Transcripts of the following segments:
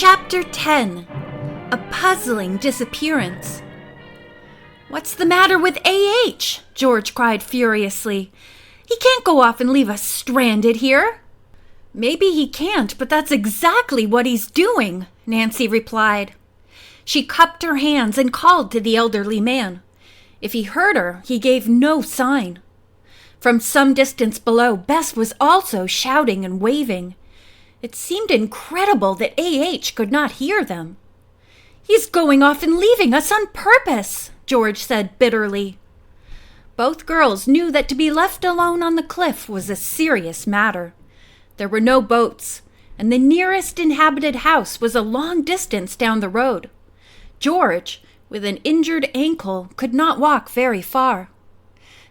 Chapter 10. A Puzzling Disappearance. "What's the matter with A.H.?" George cried furiously. "He can't go off and leave us stranded here." "Maybe he can't, but that's exactly what he's doing," Nancy replied. She cupped her hands and called to the elderly man. If he heard her, he gave no sign. From some distance below, Bess was also shouting and waving. It seemed incredible that A.H. could not hear them. "He's going off and leaving us on purpose," George said bitterly. Both girls knew that to be left alone on the cliff was a serious matter. There were no boats, and the nearest inhabited house was a long distance down the road. George, with an injured ankle, could not walk very far.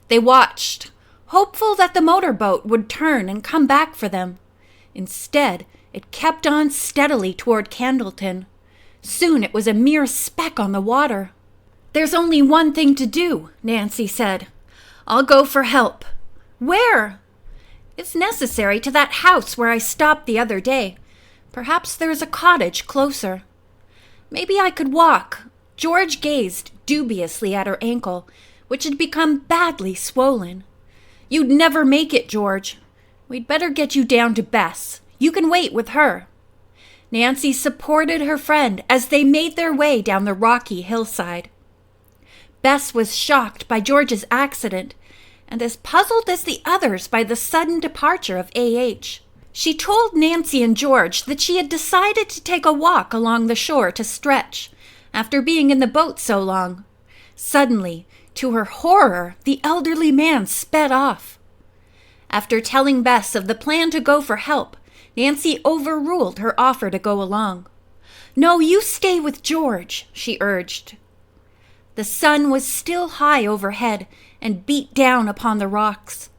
They watched, hopeful that the motorboat would turn and come back for them. Instead, it kept on steadily toward Candleton. Soon it was a mere speck on the water. "There's only one thing to do," Nancy said. "I'll go for help." "Where?" "It's necessary to that house where I stopped the other day. Perhaps there's a cottage closer." "Maybe I could walk." George gazed dubiously at her ankle, which had become badly swollen. "You'd never make it, George. We'd better get you down to Bess. You can wait with her." Nancy supported her friend as they made their way down the rocky hillside. Bess was shocked by George's accident and as puzzled as the others by the sudden departure of A.H. She told Nancy and George that she had decided to take a walk along the shore to stretch after being in the boat so long. Suddenly, to her horror, the elderly man sped off. After telling Bess of the plan to go for help, Nancy overruled her offer to go along. "No, you stay with George," she urged. The sun was still high overhead and beat down upon the rocks.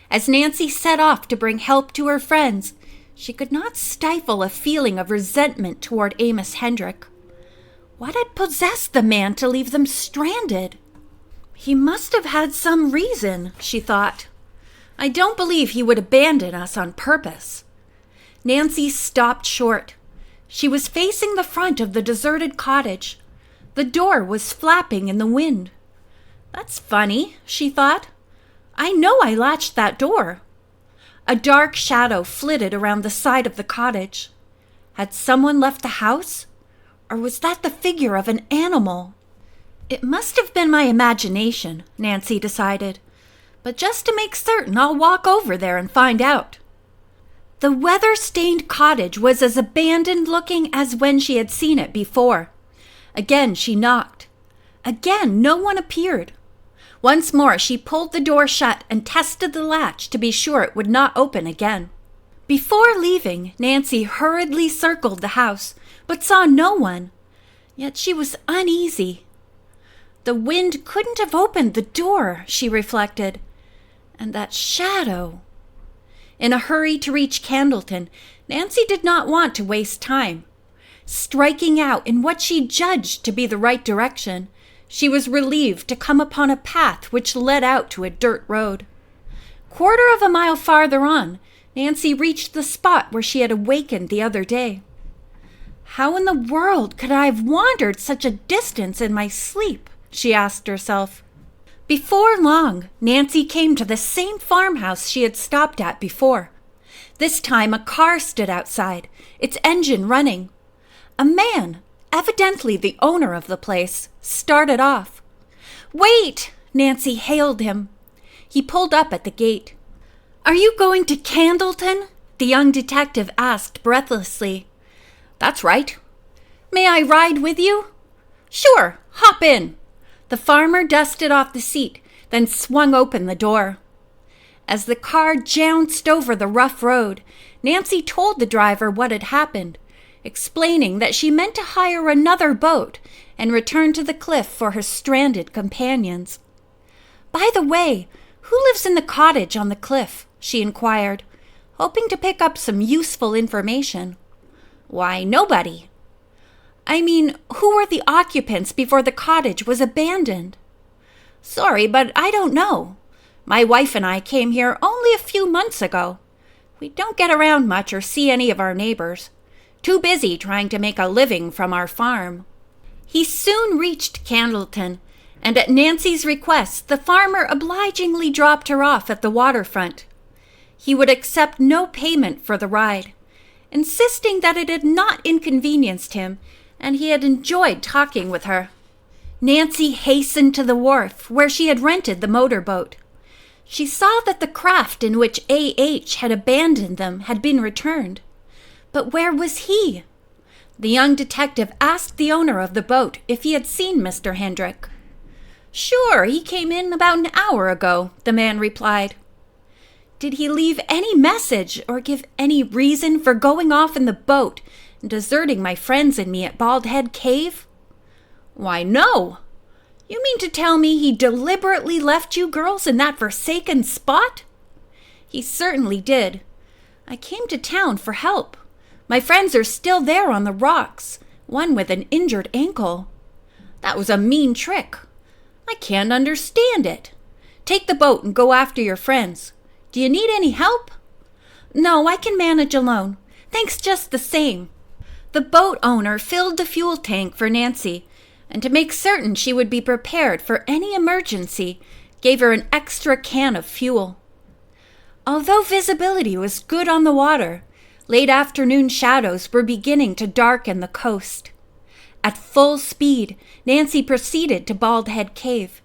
As Nancy set off to bring help to her friends, she could not stifle a feeling of resentment toward Amos Hendrick. What had possessed the man to leave them stranded? He must have had some reason, she thought. I don't believe he would abandon us on purpose. Nancy stopped short. She was facing the front of the deserted cottage. The door was flapping in the wind. "That's funny," she thought. "I know I latched that door." A dark shadow flitted around the side of the cottage. Had someone left the house? Or was that the figure of an animal? It must have been my imagination, Nancy decided. But just to make certain, I'll walk over there and find out. The weather-stained cottage was as abandoned-looking as when she had seen it before. Again she knocked. Again no one appeared. Once more she pulled the door shut and tested the latch to be sure it would not open again. Before leaving, Nancy hurriedly circled the house, but saw no one. Yet she was uneasy. The wind couldn't have opened the door, she reflected. And that shadow. In a hurry to reach Candleton, Nancy did not want to waste time. Striking out in what she judged to be the right direction, she was relieved to come upon a path which led out to a dirt road. Quarter of a mile farther on, Nancy reached the spot where she had awakened the other day. How in the world could I have wandered such a distance in my sleep? She asked herself. Before long, Nancy came to the same farmhouse she had stopped at before. This time a car stood outside, its engine running. A man, evidently the owner of the place, started off. "Wait!" Nancy hailed him. He pulled up at the gate. "Are you going to Candleton?" the young detective asked breathlessly. "That's right." "May I ride with you?" "Sure, hop in." The farmer dusted off the seat, then swung open the door. As the car jounced over the rough road, Nancy told the driver what had happened, explaining that she meant to hire another boat and return to the cliff for her stranded companions. "By the way, who lives in the cottage on the cliff?" she inquired, hoping to pick up some useful information. "Why, nobody." "I mean, who were the occupants before the cottage was abandoned?" "Sorry, but I don't know. My wife and I came here only a few months ago. We don't get around much or see any of our neighbors. too busy trying to make a living from our farm. He soon reached Candleton, and at Nancy's request, the farmer obligingly dropped her off at the waterfront. He would accept no payment for the ride, insisting that it had not inconvenienced him, and he had enjoyed talking with her. Nancy hastened to the wharf where she had rented the motorboat. She saw that the craft in which A.H. had abandoned them had been returned. But where was he? The young detective asked the owner of the boat if he had seen Mr. Hendrick. "Sure, he came in about an hour ago," the man replied. "Did he leave any message or give any reason for going off in the boat and deserting my friends and me at Bald Head Cave?" "Why, no. You mean to tell me he deliberately left you girls in that forsaken spot?" "He certainly did. I came to town for help. My friends are still there on the rocks, one with an injured ankle. That was a mean trick. I can't understand it. Take the boat and go after your friends. Do you need any help?" "No, I can manage alone. Thanks just the same." The boat owner filled the fuel tank for Nancy, and to make certain she would be prepared for any emergency, gave her an extra can of fuel. Although visibility was good on the water, late afternoon shadows were beginning to darken the coast. At full speed, Nancy proceeded to Bald Head Cave,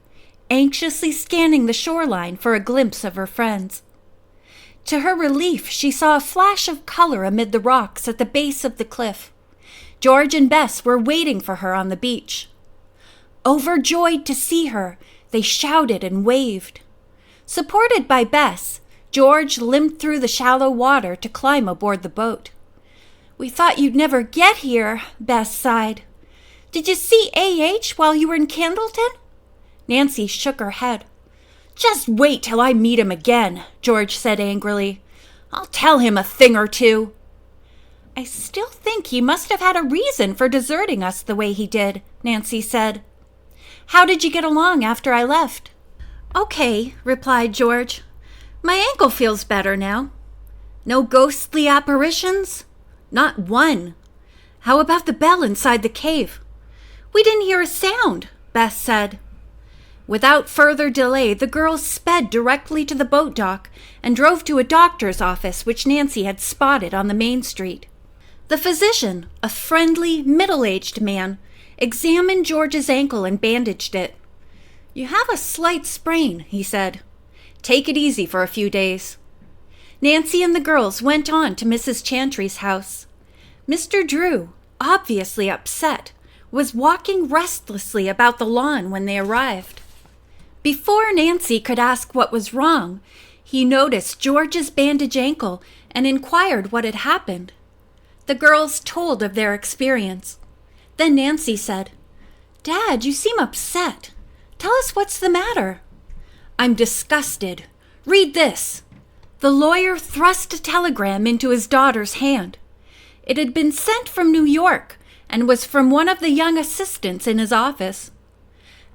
anxiously scanning the shoreline for a glimpse of her friends. To her relief, she saw a flash of color amid the rocks at the base of the cliff. George and Bess were waiting for her on the beach. Overjoyed to see her, they shouted and waved. Supported by Bess, George limped through the shallow water to climb aboard the boat. "We thought you'd never get here," Bess sighed. "Did you see A.H. while you were in Candleton?" Nancy shook her head. "Just wait till I meet him again," George said angrily. "I'll tell him a thing or two." "I still think he must have had a reason for deserting us the way he did," Nancy said. "How did you get along after I left?" "Okay," replied George. "My ankle feels better now." "No ghostly apparitions?" "Not one." "How about the bell inside the cave?" "We didn't hear a sound," Bess said. Without further delay, the girls sped directly to the boat dock and drove to a doctor's office which Nancy had spotted on the main street. The physician, a friendly, middle-aged man, examined George's ankle and bandaged it. "You have a slight sprain," he said. "Take it easy for a few days." Nancy and the girls went on to Mrs. Chantrey's house. Mr. Drew, obviously upset, was walking restlessly about the lawn when they arrived. Before Nancy could ask what was wrong, he noticed George's bandaged ankle and inquired what had happened. The girls told of their experience. Then Nancy said, "Dad, you seem upset. Tell us what's the matter." "I'm disgusted. Read this." The lawyer thrust a telegram into his daughter's hand. It had been sent from New York and was from one of the young assistants in his office.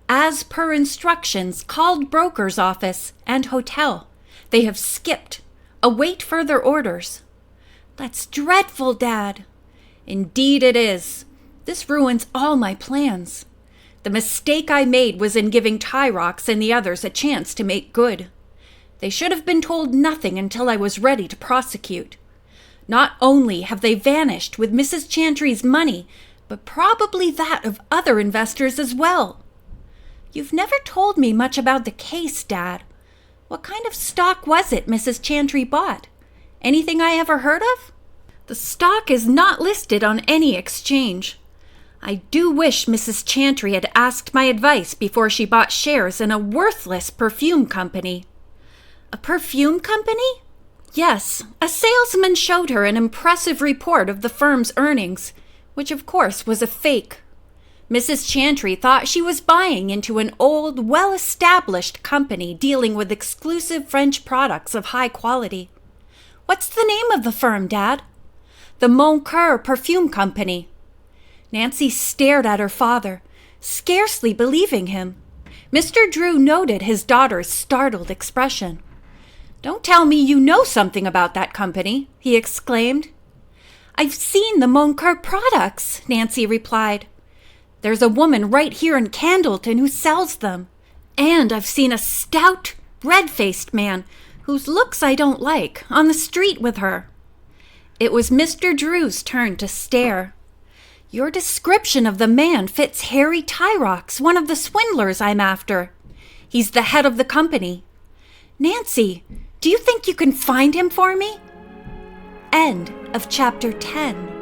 "As per instructions, called broker's office and hotel. They have skipped. Await further orders." "That's dreadful, Dad." "Indeed it is. This ruins all my plans. The mistake I made was in giving Tyrox and the others a chance to make good. They should have been told nothing until I was ready to prosecute. Not only have they vanished with Mrs. Chantrey's money, but probably that of other investors as well." "You've never told me much about the case, Dad. What kind of stock was it Mrs. Chantrey bought? Anything I ever heard of?" "The stock is not listed on any exchange. I do wish Mrs. Chantrey had asked my advice before she bought shares in a worthless perfume company." "A perfume company?" "Yes, a salesman showed her an impressive report of the firm's earnings, which of course was a fake. Mrs. Chantrey thought she was buying into an old, well-established company dealing with exclusive French products of high quality." "What's the name of the firm, Dad?" "The Mon Coeur Perfume Company." Nancy stared at her father, scarcely believing him. Mr. Drew noted his daughter's startled expression. "Don't tell me you know something about that company," he exclaimed. I've seen the Moncur products, Nancy replied. There's a woman right here in Candleton who sells them. And I've seen a stout, red-faced man, whose looks I don't like, on the street with her. It was Mr. Drew's turn to stare. Your description of the man fits Harry Tyrox, one of the swindlers I'm after. He's the head of the company. Nancy, do you think you can find him for me? End of chapter 10.